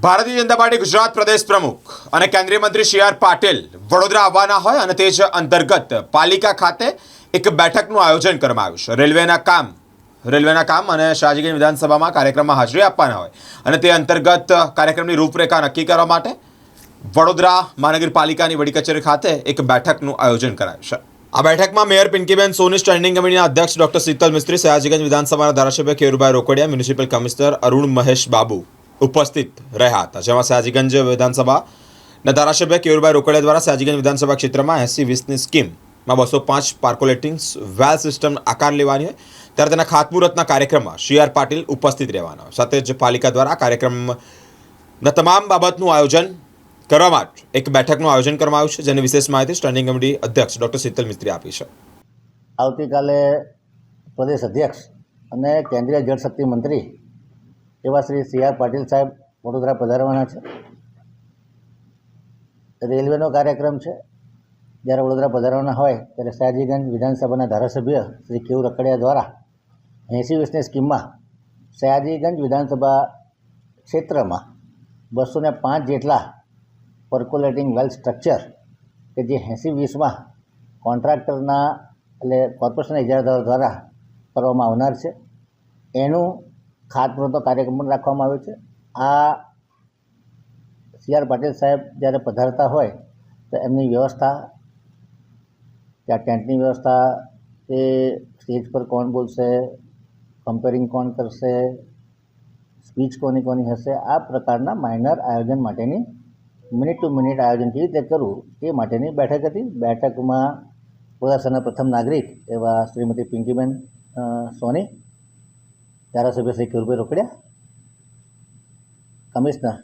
Bharatiya Janata party Gujarat પ્રદેશ પ્રમુખ અને કેન્દ્રીય મંત્રી સી આર પાટીલ વડોદરા આવવાના હોય અને તે જ અંતર્ગત પાલિકા ખાતે એક બેઠકનું આયોજન કરવામાં આવ્યું છે। રેલવેના કામ અને શાહજીગંજ વિધાનસભામાં કાર્યક્રમમાં હાજરી આપવાના હોય અને તે અંતર્ગત કાર્યક્રમની રૂપરેખા નક્કી કરવા માટે વડોદરા મહાનગરપાલિકાની વડી કચેરી ખાતે એક બેઠકનું આયોજન કરાયું છે। આ બેઠકમાં મેયર પિંકીબેન સોની, સ્ટેન્ડિંગ કમિટીના અધ્યક્ષ ડોક્ટર શીતલ મિસ્ત્રી, શાહજીગંજ વિધાનસભાના ધારાસભ્ય કેયુરભાઈ રોકડિયા, મ્યુનિસિપલ કમિશનર અરુણ મહેશ બાબુ ઉપસ્થિત રહ્યા હતા। જેમાં શાહજીગંજ વિધાનસભાના ધારાસભ્ય કેયુરભાઈ રોકડિયા દ્વારા શાહજીગંજ વિધાનસભા ક્ષેત્રમાં 80-20ની સ્કીમમાં 205 પાર્કોલેટિંગ વેલ સિસ્ટમ આકાર લેવાની હોય ત્યારે તેના ખાતમુહૂર્તના કાર્યક્રમમાં સી આર પાટીલ ઉપસ્થિત રહેવાના હોય। સાથે જ પાલિકા દ્વારા કાર્યક્રમના તમામ બાબતનું આયોજન કરવા માટે એક બેઠકનું આયોજન કરવામાં આવ્યું છે, જેની વિશેષ માહિતી સ્ટેન્ડિંગ કમિટી અધ્યક્ષ ડોક્ટર શીતલ મિસ્ત્રી આપી છે। આવતીકાલે પ્રદેશ અધ્યક્ષ અને કેન્દ્રીય જળશક્તિ મંત્રી એવા શ્રી સી આર પાટીલ સાહેબ વડોદરા પધારવાના છે। રેલવેનો કાર્યક્રમ છે, જ્યારે વડોદરા પધારવાના હોય ત્યારે શાહજીગંજ વિધાનસભાના ધારાસભ્ય શ્રી કેયુ રકડિયા દ્વારા 80-20ની સ્કીમમાં શાહજીગંજ વિધાનસભા ક્ષેત્રમાં 205 જેટલા પર્કોલેટિંગ વેલ સ્ટ્રક્ચર કે જે 80-20માં કોન્ટ્રાક્ટરના એટલે કોર્પોરેશન ઇજારાદારો દ્વારા કરવામાં આવનાર છે, એનું ખાતમુહૂર્તનો કાર્યક્રમ પણ રાખવામાં આવ્યો છે। આ સી આર પાટીલ સાહેબ જ્યારે પધારતા હોય તો એમની વ્યવસ્થા, ત્યાં ટેન્ટની વ્યવસ્થા, એ સ્ટેજ પર કોણ બોલશે, કમ્પેરિંગ કોણ કરશે, સ્પીચ કોની હશે, આ પ્રકારના માઇનર આયોજન માટેની મિનિટ ટુ મિનિટ આયોજન કેવી રીતે કરવું એ માટેની બેઠક હતી। બેઠકમાં વડોદરા શહેરના પ્રથમ નાગરિક એવા શ્રીમતી પિંકીબેન સોની, ધારાસભ્ય શ્રી કેયુરભાઈ રોકડિયા, કમિશનર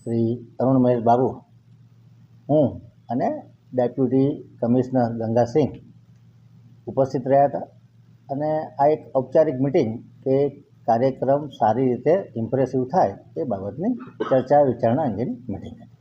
શ્રી અરુણ મહેશ બાબુ, હું અને ડેપ્યુટી કમિશનર ગંગાસિંહ ઉપસ્થિત રહ્યા હતા। અને આ એક ઔપચારિક મિટિંગ કે કાર્યક્રમ સારી રીતે ઇમ્પ્રેસિવ થાય એ બાબતની ચર્ચા વિચારણા અંગેની મિટિંગ હતી।